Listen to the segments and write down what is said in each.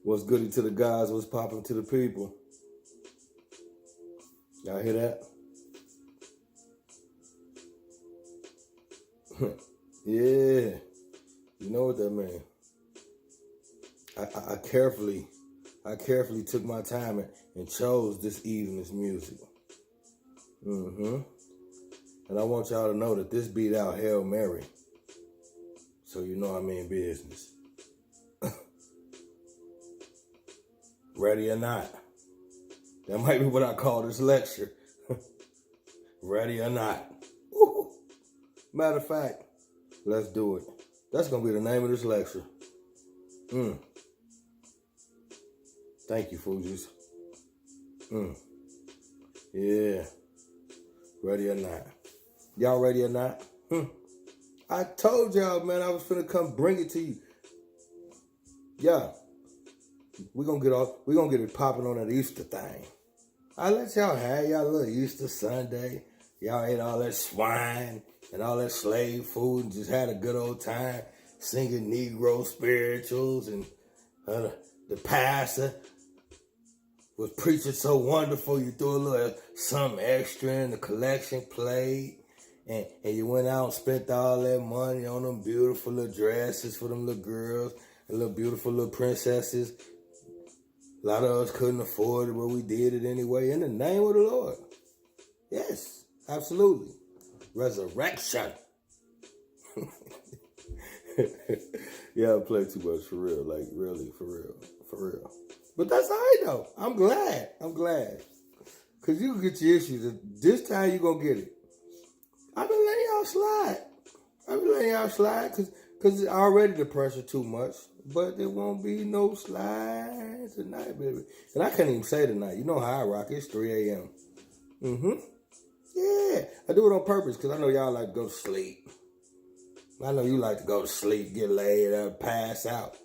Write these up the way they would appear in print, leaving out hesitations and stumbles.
What's goody to the guys? What's popping to the people? Y'all hear that? Yeah. You know what that means. I carefully took my time and chose this evening's music. And I want y'all to know that this beat out Hail Mary. So you know I mean business. Ready or not. That might be what I call this lecture. Ready or not. Woo. Matter of fact, let's do it. That's going to be the name of this lecture. Thank you, Fugees. Yeah. Ready or not. Y'all ready or not? I told y'all, man, I was finna come bring it to you. Yeah. We're gonna get it popping on that Easter thing. I let y'all have y'all little Easter Sunday. Y'all ate all that swine and all that slave food and just had a good old time singing Negro spirituals, and the pastor was preaching so wonderful you threw a little something extra in the collection plate, and you went out and spent all that money on them beautiful little dresses for them little girls, and little beautiful little princesses. A lot of us couldn't afford it, but we did it anyway in the name of the Lord. Yes, absolutely. Resurrection. Yeah, I play too much for real, like really, for real. But that's all right though. I'm glad. Cause you can get your issues. This time you gonna get it. I've been letting y'all slide. Cause already the pressure too much. But there won't be no slide tonight, baby. And I can't even say tonight. You know how I rock. It's 3 a.m. Yeah. I do it on purpose because I know y'all like to go to sleep. I know you like to go to sleep, get laid up, pass out.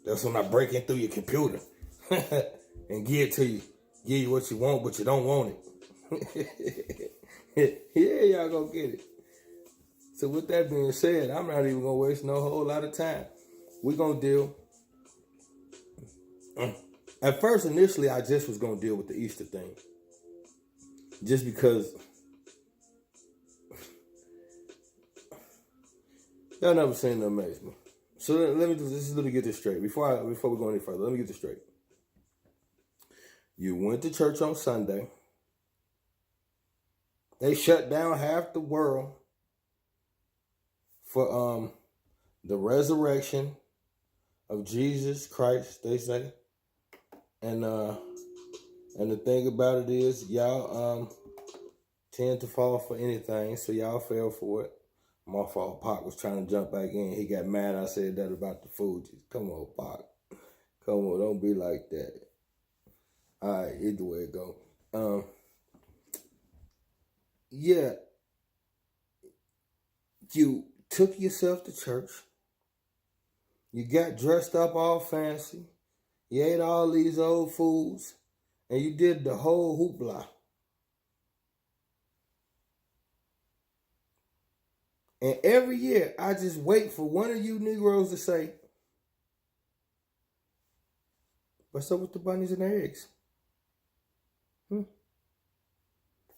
That's when I break in through your computer and give it to you. Give you what you want, but you don't want it. Yeah, y'all gonna get it. So with that being said, I'm not even gonna waste no whole lot of time. We're gonna deal. At first, initially, I just was gonna deal with the Easter thing. Just because y'all never seen to amaze me. So let me get this straight. Before we go any further, let me get this straight. You went to church on Sunday. They shut down half the world for the resurrection of Jesus Christ, they say. And the thing about it is, y'all tend to fall for anything, so y'all fell for it. My fault. Pac was trying to jump back in. He got mad I said that about the food. Come on, Pac. Come on, don't be like that. All right, either way it go. Yeah. You took yourself to church. You got dressed up all fancy. You ate all these old foods. And you did the whole hoopla. And every year, I just wait for one of you Negroes to say, what's up with the bunnies and the eggs? You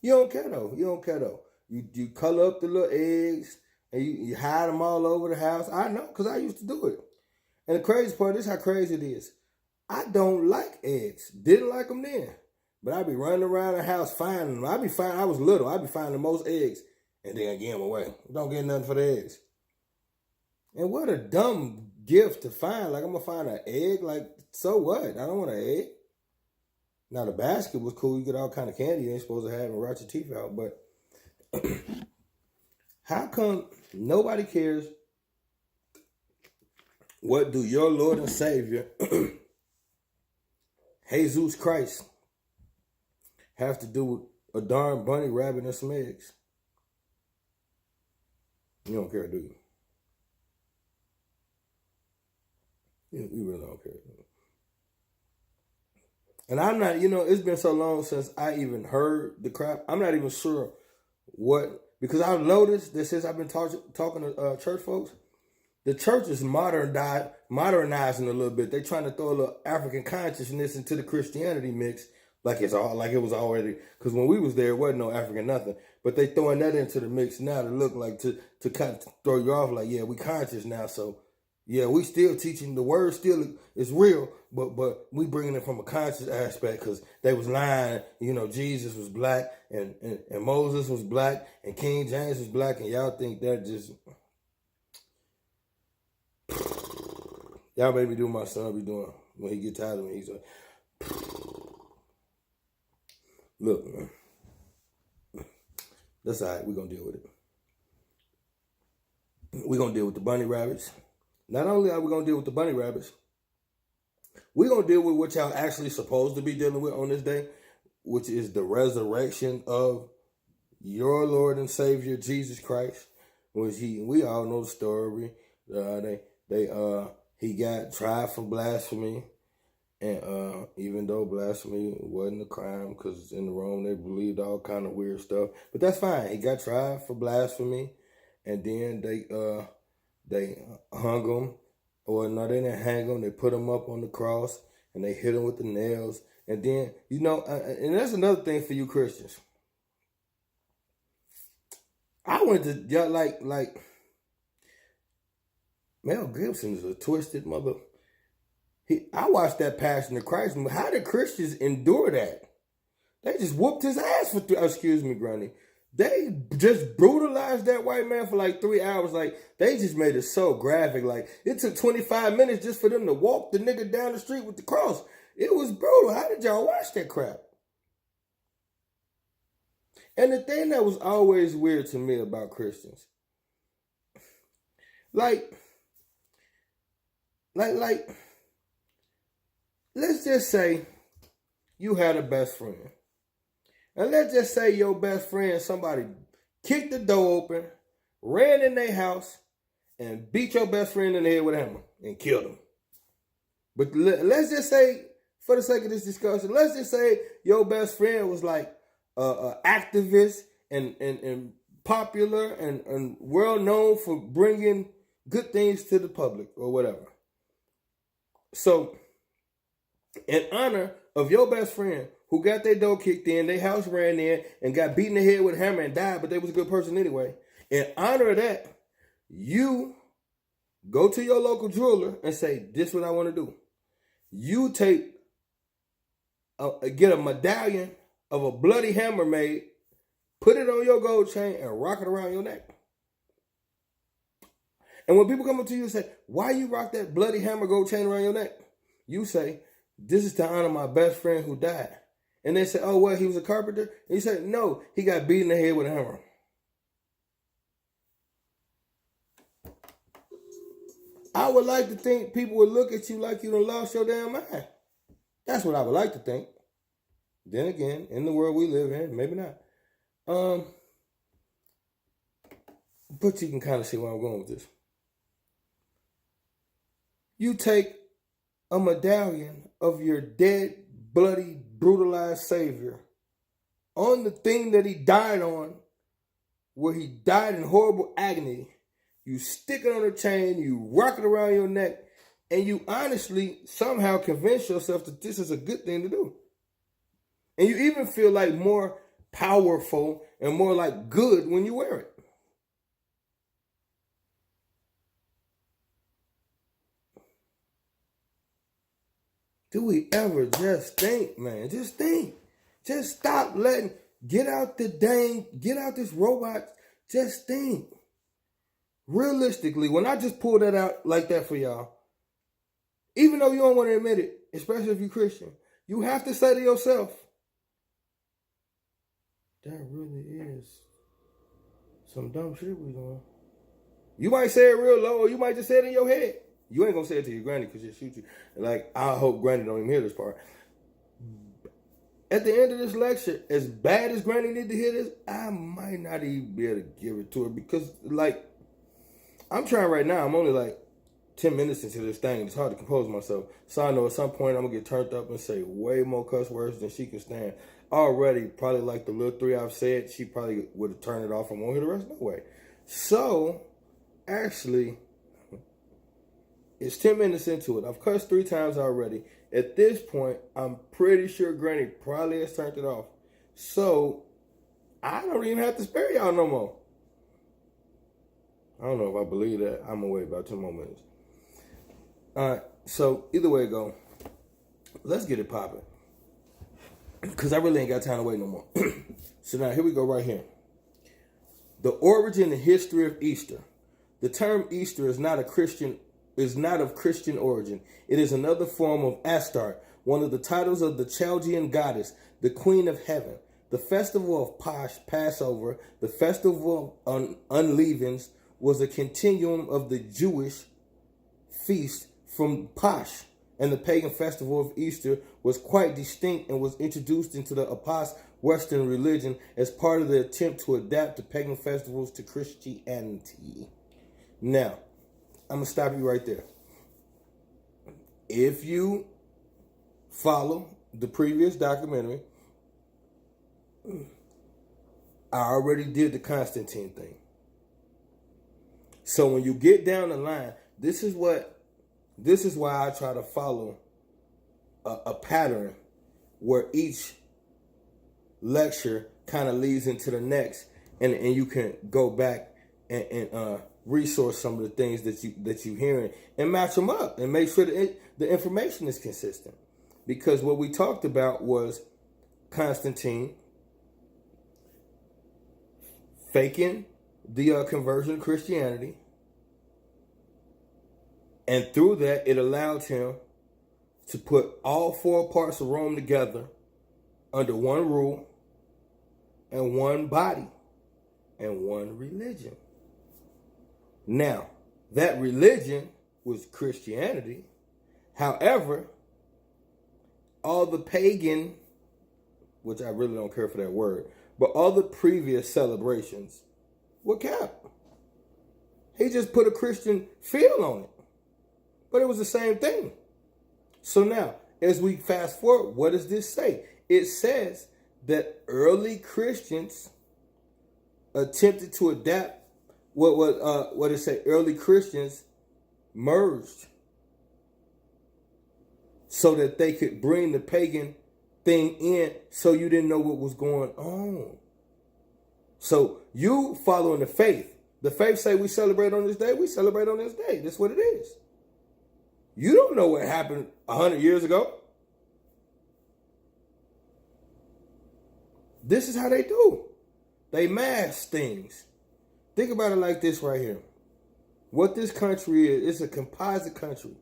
don't care though. You color up the little eggs and you hide them all over the house. I know, because I used to do it. And the crazy part, this is how crazy it is. I don't like eggs. Didn't like them then. But I be running around the house finding them. I was little. I be finding the most eggs. And then I give them away. Don't get nothing for the eggs. And what a dumb gift to find. Like, I'm going to find an egg? Like, so what? I don't want an egg. Now, the basket was cool. You get all kind of candy you ain't supposed to have and rot your teeth out. But how come nobody cares? What do your Lord and Savior, Jesus Christ, have to do with a darn bunny, rabbit, and some eggs? You don't care, do you? You really don't care. And I'm not, it's been so long since I even heard the crap. I'm not even sure what, because I've noticed that since I've been talking to church folks, The church is modernizing a little bit. They're trying to throw a little African consciousness into the Christianity mix, like it was already. Because when we was there, it wasn't no African nothing. But they throwing that into the mix now to look like to kind of throw you off. Like, yeah, we conscious now, so yeah, we still teaching the word. Still is real, but we bringing it from a conscious aspect because they was lying. You know, Jesus was black and Moses was black and King James was black, and y'all think that just. Y'all made me do what my son be doing when he get tired of me. He's like, look, man. That's all right. We're going to deal with it. We're going to deal with the bunny rabbits. Not only are we going to deal with the bunny rabbits, we're going to deal with what y'all actually supposed to be dealing with on this day, which is the resurrection of your Lord and Savior, Jesus Christ. Which we all know the story. He got tried for blasphemy. And even though blasphemy wasn't a crime, because in Rome they believed all kind of weird stuff, but that's fine. He got tried for blasphemy, and then they hung him, or no, they didn't hang him. They put him up on the cross, and they hit him with the nails. And then and that's another thing for you Christians. I went to like Mel Gibson is a twisted mother. I watched that Passion of Christ. How did Christians endure that? They just whooped his ass for excuse me, Granny. They just brutalized that white man for like 3 hours. Like, they just made it so graphic. Like, it took 25 minutes just for them to walk the nigga down the street with the cross. It was brutal. How did y'all watch that crap? And the thing that was always weird to me about Christians, like, let's just say you had a best friend. And let's just say your best friend, somebody kicked the door open, ran in their house, and beat your best friend in the head with a hammer and killed him. But let's just say, for the sake of this discussion, let's just say your best friend was like an activist and popular and well known for bringing good things to the public or whatever. So, in honor of your best friend who got their door kicked in, their house ran in, and got beaten in the head with a hammer and died, but they was a good person anyway. In honor of that, you go to your local jeweler and say, this is what I want to do. You get a medallion of a bloody hammer made, put it on your gold chain, and rock it around your neck. And when people come up to you and say, why you rock that bloody hammer gold chain around your neck? You say, this is to honor my best friend who died. And they say, oh, well, he was a carpenter? And you say, no, he got beat in the head with a hammer. I would like to think people would look at you like you done lost your damn mind. That's what I would like to think. Then again, in the world we live in, maybe not. But you can kind of see where I'm going with this. You take a medallion of your dead, bloody, brutalized Savior on the thing that he died on, where he died in horrible agony. You stick it on a chain, you rock it around your neck, and you honestly somehow convince yourself that this is a good thing to do. And you even feel like more powerful and more like good when you wear it. Do we ever just think, man? Just think. Just stop get out this robot. Just think. Realistically, when I just pull that out like that for y'all, even though you don't want to admit it, especially if you're Christian, you have to say to yourself, that really is some dumb shit we doing. You might say it real low, or you might just say it in your head. You ain't gonna say it to your granny because she'll shoot you. Like, I hope granny don't even hear this part. At the end of this lecture, as bad as granny need to hear this, I might not even be able to give it to her because, like, I'm trying right now. I'm only like 10 minutes into this thing. It's hard to compose myself. So I know at some point I'm gonna get turned up and say way more cuss words than she can stand. Already, probably like the little 3 I've said, she probably would have turned it off and won't hear the rest no way. So, actually, It's 10 minutes into it. I've cussed 3 times already. At this point, I'm pretty sure Granny probably has turned it off. So, I don't even have to spare y'all no more. I don't know if I believe that. I'm going to wait about 10 more minutes. All right. So, either way it go, let's get it popping. Because I really ain't got time to wait no more. So now, here we go right here. The origin and history of Easter. The term Easter is not of Christian origin. It is another form of Astarte, one of the titles of the Chaldean goddess, the Queen of Heaven. The festival of Passover, the festival of unleavens, was a continuum of the Jewish feast from Pasch, and the pagan festival of Easter was quite distinct and was introduced into the Western religion as part of the attempt to adapt the pagan festivals to Christianity. Now, I'm going to stop you right there. If you follow the previous documentary, I already did the Constantine thing. So when you get down the line, this is why I try to follow a pattern where each lecture kind of leads into the next, and you can go back and resource some of the things that you hearing and match them up and make sure that the information is consistent. Because what we talked about was Constantine faking the conversion to Christianity, and through that it allowed him to put all 4 parts of Rome together under one rule and one body and one religion. Now, that religion was Christianity. However, all the pagan, which I really don't care for that word, but all the previous celebrations were kept. He just put a Christian feel on it. But it was the same thing. So now, as we fast forward, what does this say? It says that early Christians attempted to adapt what it say? Early Christians merged so that they could bring the pagan thing in, so you didn't know what was going on. So you following the faith. The faith say we celebrate on this day, we celebrate on this day. That's what it is. You don't know what happened 100 years ago. This is how they do. They mask things. Think about it like this right here. What this country is, it's a composite country.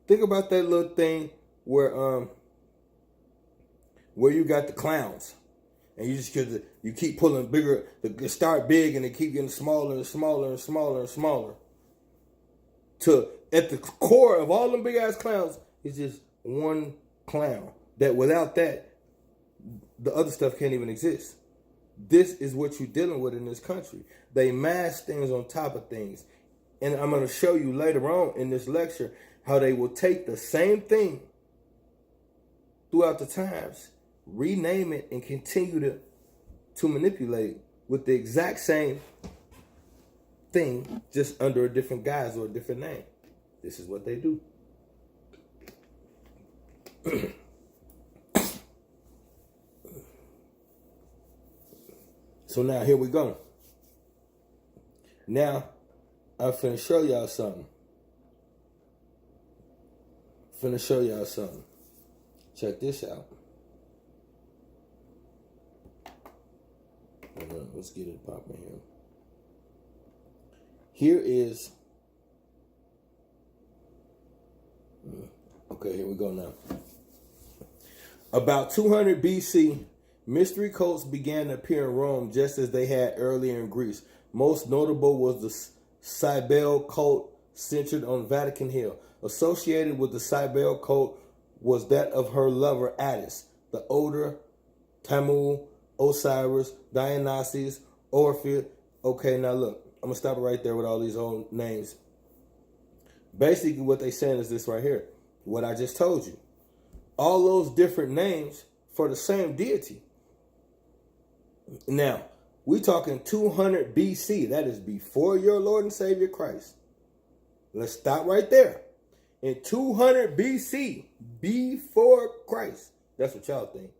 Think about that little thing where you got the clowns, and you keep pulling bigger. They start big and they keep getting smaller and smaller and smaller and smaller. To at the core of all them big ass clowns is just one clown. That without that, the other stuff can't even exist. This is what you're dealing with in this country. They mask things on top of things. And I'm going to show you later on in this lecture how they will take the same thing throughout the times, rename it, and continue to manipulate with the exact same thing, just under a different guise or a different name. This is what they do. So now here we go. Now I'm finna show y'all something. Check this out. Hold on, let's get it popping here. Here is. Okay, here we go now. About 200 BC, mystery cults began to appear in Rome just as they had earlier in Greece. Most notable was the Cybele cult centered on Vatican Hill. Associated with the Cybele cult was that of her lover Attis, the older Tammuz, Osiris, Dionysus, Orpheus. Okay, now look, I'm going to stop it right there with all these old names. Basically, what they're saying is this right here. What I just told you. All those different names for the same deity. Now, we're talking 200 BC. That is before your Lord and Savior Christ. Let's stop right there. in 200 BC, before Christ. That's what y'all think.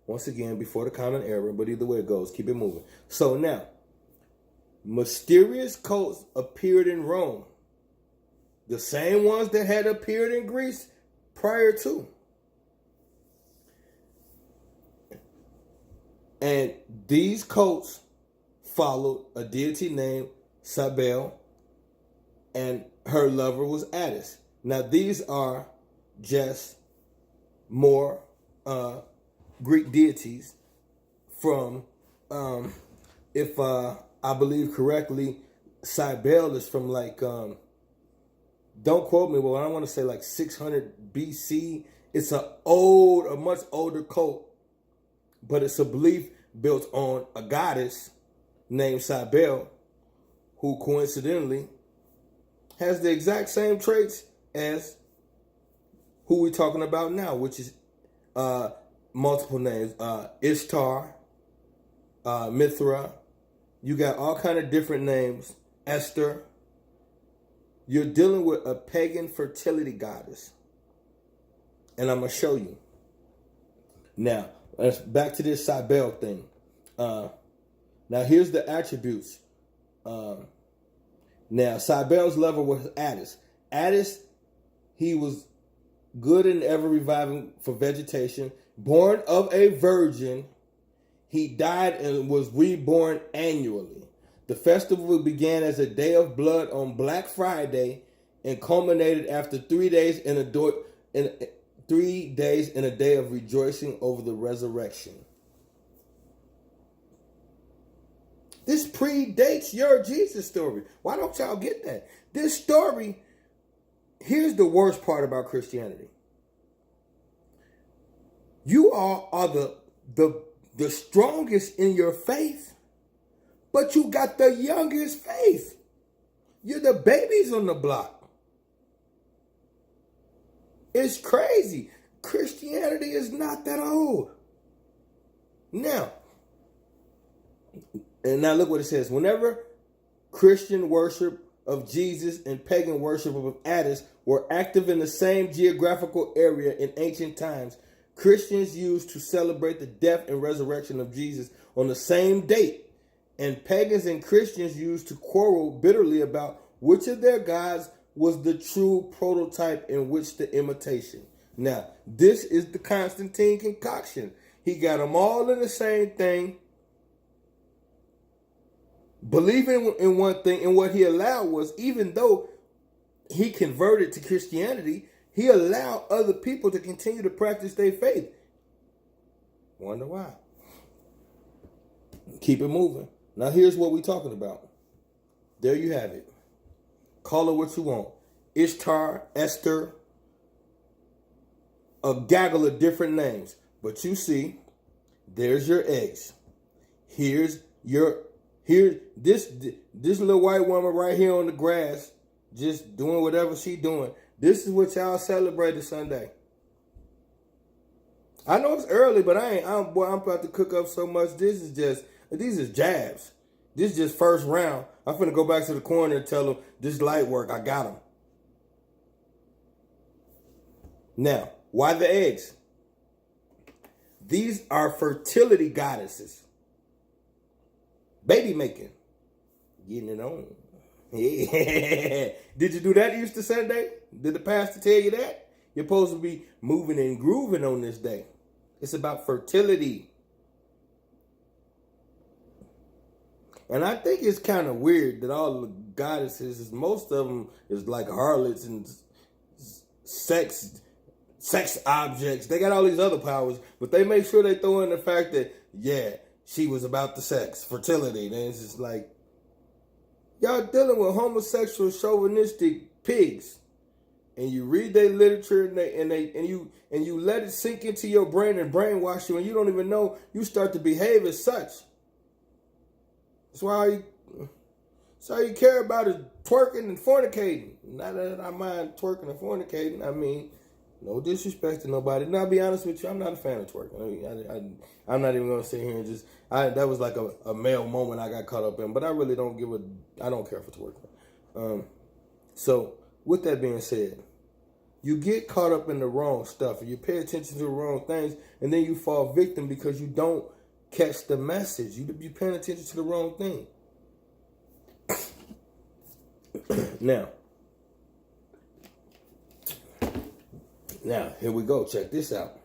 Once again, before the common era, but either way it goes, keep it moving. So now, mysterious cults appeared in Rome. The same ones that had appeared in Greece prior to. And these cults followed a deity named Cybele, and her lover was Attis. Now these are just more Greek deities from, if I believe correctly, Cybele is from like, don't quote me, but I want to say like 600 BC. It's a much older cult, but it's a belief built on a goddess named Cybele, who coincidentally has the exact same traits as who we're talking about now, which is multiple names. Ishtar, Mithra. You got all kind of different names. Esther. You're dealing with a pagan fertility goddess. And I'm going to show you. Now, back to this Cybele thing. Now, here's the attributes. Now, Cybele's lover was Attis. Attis, he was good and ever reviving for vegetation. Born of a virgin, he died and was reborn annually. The festival began as a day of blood on Black Friday and culminated after 3 days in a day of rejoicing over the resurrection. This predates your Jesus story. Why don't y'all get that? This story, here's the worst part about Christianity. You all are the strongest in your faith, but you got the youngest faith. You're the babies on the block. It's crazy. Christianity is not that old. Now look what it says. Whenever Christian worship of Jesus and pagan worship of Attis were active in the same geographical area in ancient times, Christians used to celebrate the death and resurrection of Jesus on the same date, and pagans and Christians used to quarrel bitterly about which of their gods was the true prototype and which the imitation. Now, this is the Constantine concoction. He got them all in the same thing, believing in one thing, and what he allowed was, even though he converted to Christianity, he allowed other people to continue to practice their faith. Wonder why? Keep it moving. Now here's what we're talking about. There you have it. Call it what you want. Ishtar, Esther, a gaggle of different names. But you see, there's your eggs. Here's this little white woman right here on the grass, just doing whatever she doing. This is what y'all celebrated Sunday. I know it's early, but I'm about to cook up so much. These is jabs. This is just first round. I'm finna go back to the corner and tell them this light work. I got them. Now, why the eggs? These are fertility goddesses. Baby making. Getting it on. Yeah. Did you do that Easter Sunday? Did the pastor tell you that? You're supposed to be moving and grooving on this day. It's about fertility. And I think it's kind of weird that all the goddesses, most of them is like harlots and sex objects. They got all these other powers, but they make sure they throw in the fact that, yeah, she was about the sex, fertility. And it's just like, y'all dealing with homosexual, chauvinistic pigs, and you read their literature and you let it sink into your brain and brainwash you, and you don't even know. You start to behave as such. That's why all you care about is twerking and fornicating. Not that I mind twerking and fornicating. I mean, no disrespect to nobody. Now, I'll be honest with you, I'm not a fan of twerking. I'm not even going to sit here and just... that was like a male moment I got caught up in, but I really don't I don't care for twerking. So, with that being said, You get caught up in the wrong stuff, and you pay attention to the wrong things, and then you fall victim because you don't catch the message. You're paying attention to the wrong thing. Now, here we go. Check this out.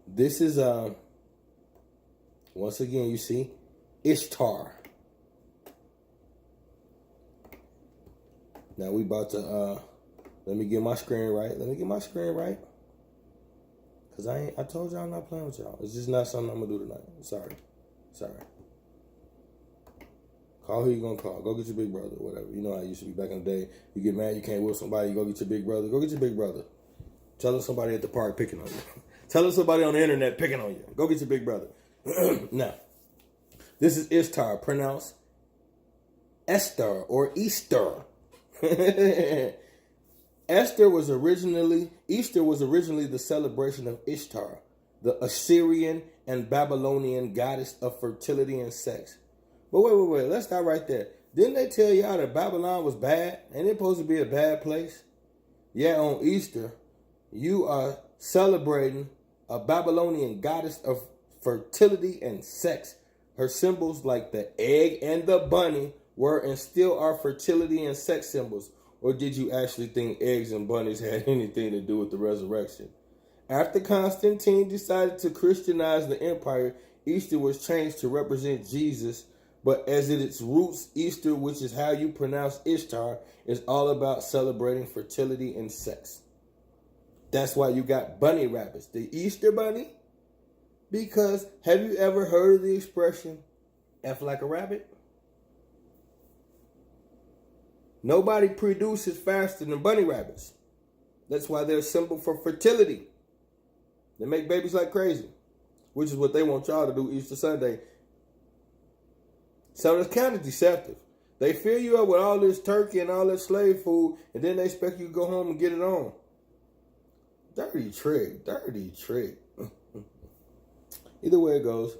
This is, once again, you see, Ishtar. Now we about to, let me get my screen right. Because I told y'all I'm not playing with y'all. It's just not something I'm going to do tonight. Sorry. Call who you going to call. Go get your big brother, whatever. You know how it used to be back in the day. You get mad, you can't whip somebody, you go get your big brother. Go get your big brother. Tell somebody at the park picking on you. Tell somebody on the internet picking on you. Go get your big brother. Now, this is Ishtar, pronounced Esther or Easter. Easter was originally the celebration of Ishtar, the Assyrian and Babylonian goddess of fertility and sex. But wait, let's stop right there. Didn't they tell y'all that Babylon was bad? Ain't it supposed to be a bad place? Yeah, on Easter, you are celebrating a Babylonian goddess of fertility and sex. Her symbols like the egg and the bunny were and still are fertility and sex symbols. Or did you actually think eggs and bunnies had anything to do with the resurrection? After Constantine decided to Christianize the empire, Easter was changed to represent Jesus. But as at its roots, Easter, which is how you pronounce Ishtar, is all about celebrating fertility and sex. That's why you got bunny rabbits. The Easter bunny? Because have you ever heard of the expression, F like a rabbit? Nobody produces faster than bunny rabbits. That's why they're a symbol for fertility. They make babies like crazy, which is what they want y'all to do Easter Sunday. So it's kind of deceptive. They fill you up with all this turkey and all this slave food, and then they expect you to go home and get it on. Dirty trick. Either way it goes.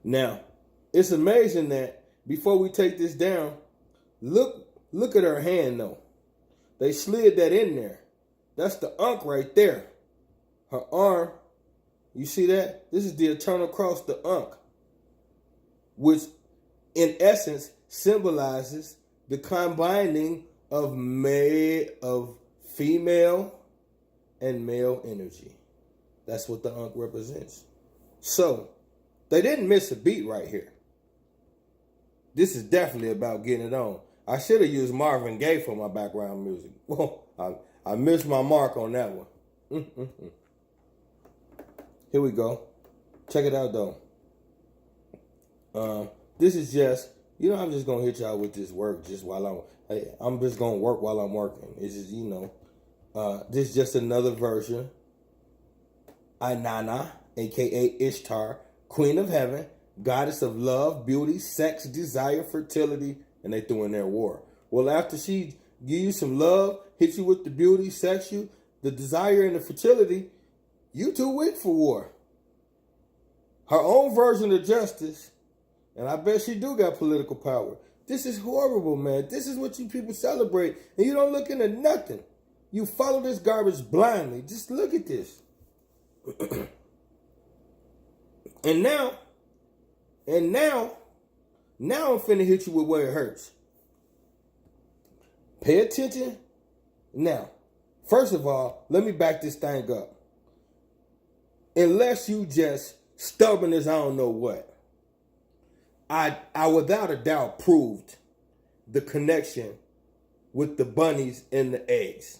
Now, it's amazing that before we take this down, look at her hand though. They slid that in there. That's the Ankh right there. Her arm, you see that? This is the eternal cross, the Ankh, which in essence symbolizes the combining of female and male energy. That's what the Ankh represents. So, they didn't miss a beat right here. This is definitely about getting it on. I should have used Marvin Gaye for my background music. Well, I missed my mark on that one. Here we go. Check it out, though. This is just, I'm just going to hit y'all with this work just while I'm just going to work while I'm working. It's just, this is just another version. Inanna, a.k.a. Ishtar, Queen of Heaven, Goddess of Love, Beauty, Sex, Desire, Fertility, and they threw in their war. Well, after she give you some love, hit you with the beauty, sex you, the desire, and the fertility, you too weak for war. Her own version of justice, and I bet she do got political power. This is horrible, man. This is what you people celebrate, and you don't look into nothing. You follow this garbage blindly. Just look at this. And now I'm finna hit you with where it hurts. Pay attention. Now, first of all, let me back this thing up. Unless you just stubborn as I don't know what, I without a doubt proved the connection with the bunnies and the eggs.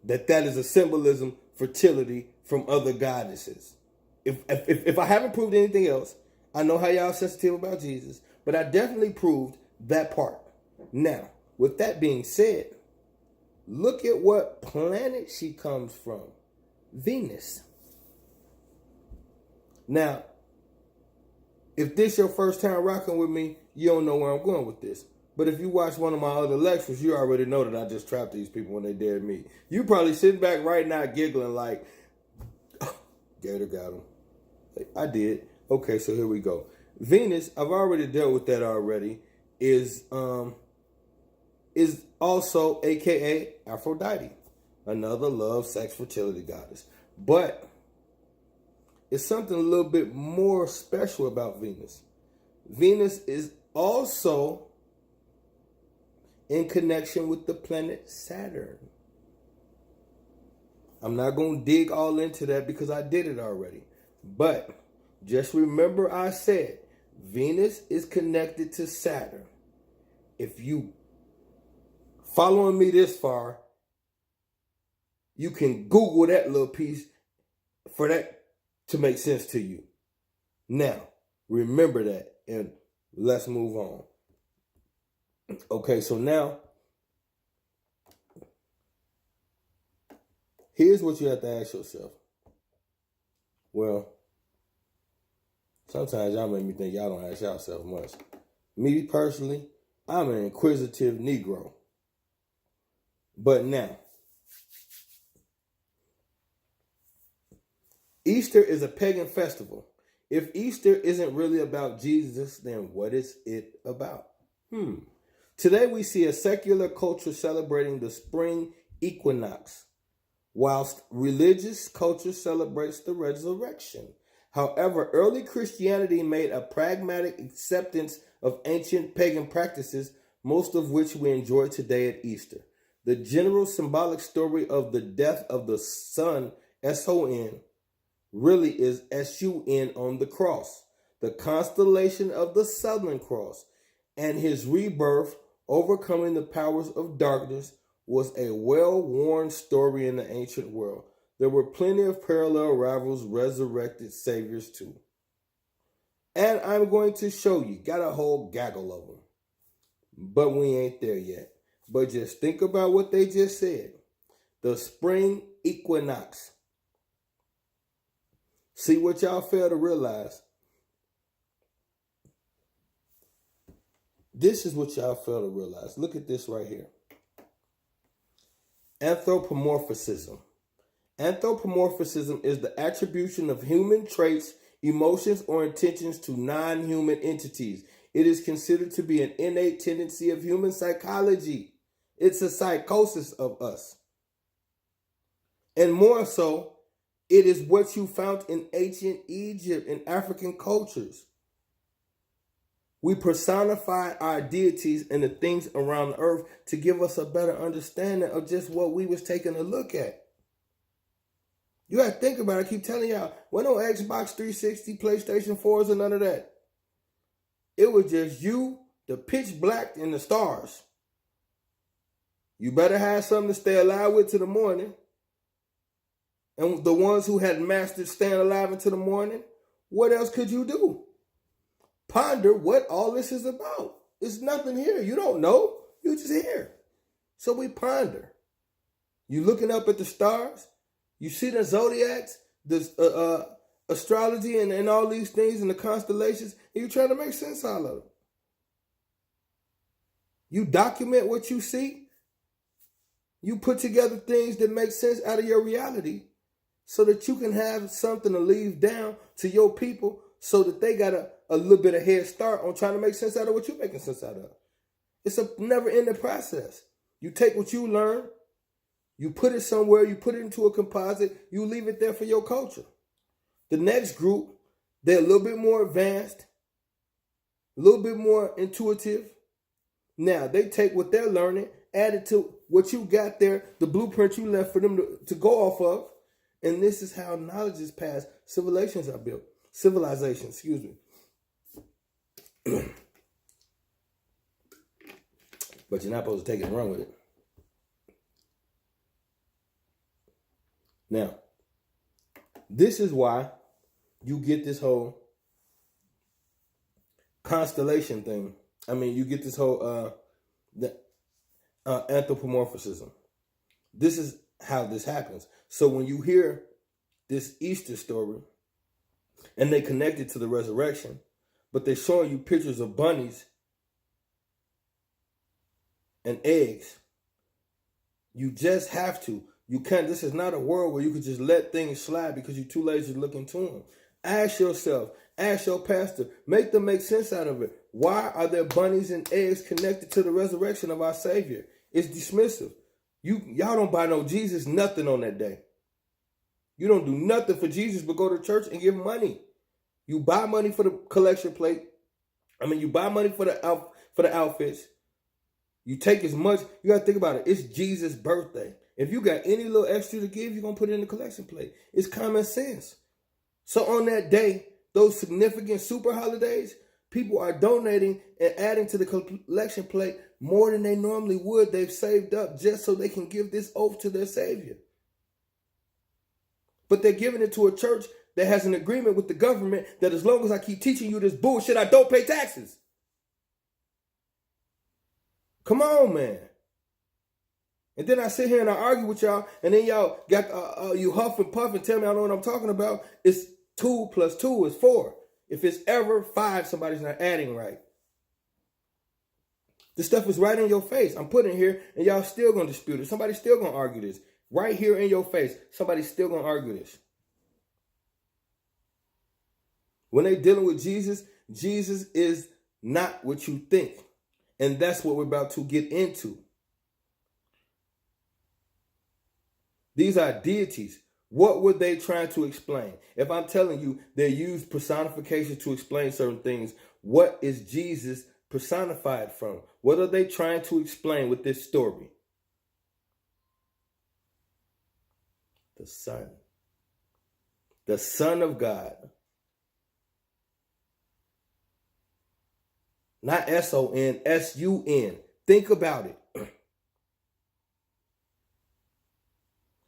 That is a symbolism, fertility from other goddesses. If I haven't proved anything else, I know how y'all sensitive about Jesus, but I definitely proved that part. Now, with that being said, look at what planet she comes from. Venus. Now, if this your first time rocking with me, you don't know where I'm going with this. But if you watch one of my other lectures, you already know that I just trapped these people when they dared me. You probably sitting back right now giggling like, oh, Gator got him. I did. Okay, so here we go. Venus, I've already dealt with that already. is also aka Aphrodite, another love, sex, fertility goddess. But it's something a little bit more special about Venus. Venus is also in connection with the planet Saturn. I'm not going to dig all into that because I did it already. But just remember I said Venus is connected to Saturn. If you following me this far, you can Google that little piece for that to make sense to you. Now, remember that and let's move on. Okay, so now, here's what you have to ask yourself. Well, sometimes y'all make me think y'all don't ask yourself much. Me personally, I'm an inquisitive Negro. But now, Easter is a pagan festival. If Easter isn't really about Jesus, then what is it about? Today we see a secular culture celebrating the spring equinox, whilst religious culture celebrates the resurrection. However, early Christianity made a pragmatic acceptance of ancient pagan practices, most of which we enjoy today at Easter. The general symbolic story of the death of the Son, S-O-N, really is S-U-N on the cross, the constellation of the Southern Cross, and his rebirth, overcoming the powers of darkness, was a well-worn story in the ancient world. There were plenty of parallel rivals, resurrected saviors too. And I'm going to show you, got a whole gaggle of them. But we ain't there yet. But just think about what they just said. The spring equinox. See what y'all fail to realize. This is what y'all fail to realize. Look at this right here. Anthropomorphism. Anthropomorphism is the attribution of human traits, emotions, or intentions to non-human entities. It is considered to be an innate tendency of human psychology. It's a psychosis of us. And more so, it is what you found in ancient Egypt and African cultures. We personify our deities and the things around the earth to give us a better understanding of just what we was taking a look at. You got to think about it. I keep telling y'all, when no Xbox 360, PlayStation 4s, and none of that. It was just you, the pitch black, and the stars. You better have something to stay alive with to the morning. And the ones who had mastered staying alive until the morning, what else could you do? Ponder what all this is about. It's nothing here. You don't know. You just here. So we ponder. You looking up at the stars. You see the zodiacs, the astrology, and all these things and the constellations, and you're trying to make sense out of it. You document what you see. You put together things that make sense out of your reality so that you can have something to leave down to your people so that they got a little bit of head start on trying to make sense out of what you're making sense out of. It's a never-ending process. You take what you learn, you put it somewhere, you put it into a composite, you leave it there for your culture. The next group, they're a little bit more advanced, a little bit more intuitive. Now, they take what they're learning, add it to what you got there, the blueprint you left for them to go off of, and this is how knowledge is passed. Civilizations are built. Excuse me. But you're not supposed to take it and run with it. Now, this is why you get this whole constellation thing. I mean, you get this whole anthropomorphism. This is how this happens. So when you hear this Easter story, and they connect it to the resurrection, but they're showing you pictures of bunnies and eggs, you just have to. You can't. This is not a world where you could just let things slide because you're too lazy to look into them. Ask yourself, ask your pastor, make them make sense out of it. Why are there bunnies and eggs connected to the resurrection of our Savior? It's dismissive. Y'all don't buy no Jesus nothing on that day. You don't do nothing for Jesus but go to church and give money. You buy money for the collection plate. You buy money for the outfits. You take as much. You got to think about it. It's Jesus' birthday. If you got any little extra to give, you're going to put it in the collection plate. It's common sense. So on that day, those significant super holidays, people are donating and adding to the collection plate more than they normally would. They've saved up just so they can give this oath to their Savior. But they're giving it to a church that has an agreement with the government that as long as I keep teaching you this bullshit, I don't pay taxes. Come on, man. And then I sit here and I argue with y'all, and then y'all got you huff and puff and tell me I don't know what I'm talking about. It's 2 + 2 is 4. If it's ever 5, somebody's not adding right. This stuff is right in your face. I'm putting it here, and y'all still gonna dispute it. Somebody's still gonna argue this. Right here in your face. Somebody's still gonna argue this. When they dealing with Jesus, Jesus is not what you think. And that's what we're about to get into. These are deities. What were they trying to explain? If I'm telling you they use personification to explain certain things, what is Jesus personified from? What are they trying to explain with this story? The Son. The Son of God. Not S-O-N, S-U-N. Think about it.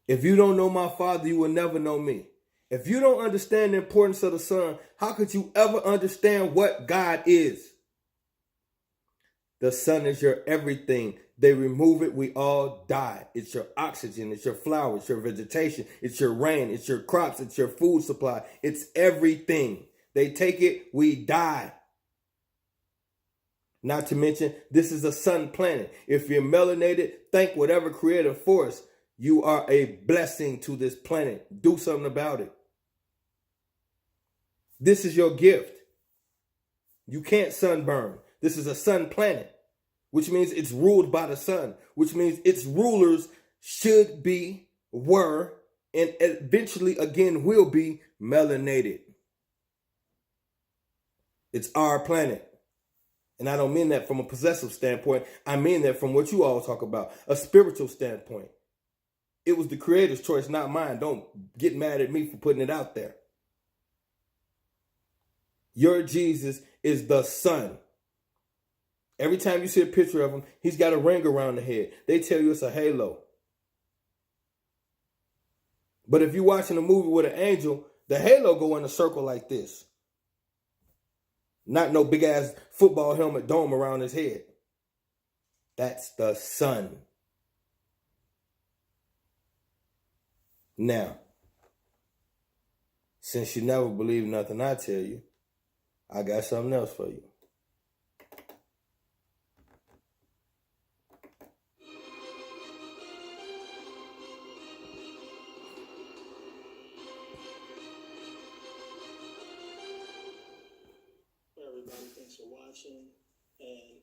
If you don't know my Father, you will never know me. If you don't understand the importance of the Son, how could you ever understand what God is? The Son is your everything. They remove it, we all die. It's your oxygen, it's your flowers, it's your vegetation, it's your rain, it's your crops, it's your food supply. It's everything. They take it, we die. Not to mention, this is a sun planet. If you're melanated, thank whatever creative force. You are a blessing to this planet. Do something about it. This is your gift. You can't sunburn. This is a sun planet, which means it's ruled by the sun, which means its rulers should be, were, and eventually again will be melanated. It's our planet. And I don't mean that from a possessive standpoint. I mean that from what you all talk about, a spiritual standpoint. It was the Creator's choice, not mine. Don't get mad at me for putting it out there. Your Jesus is the Son. Every time you see a picture of him, he's got a ring around the head. They tell you it's a halo. But if you're watching a movie with an angel, the halo go in a circle like this. Not no big ass football helmet dome around his head. That's the Son. Now, since you never believe nothing I tell you, I got something else for you.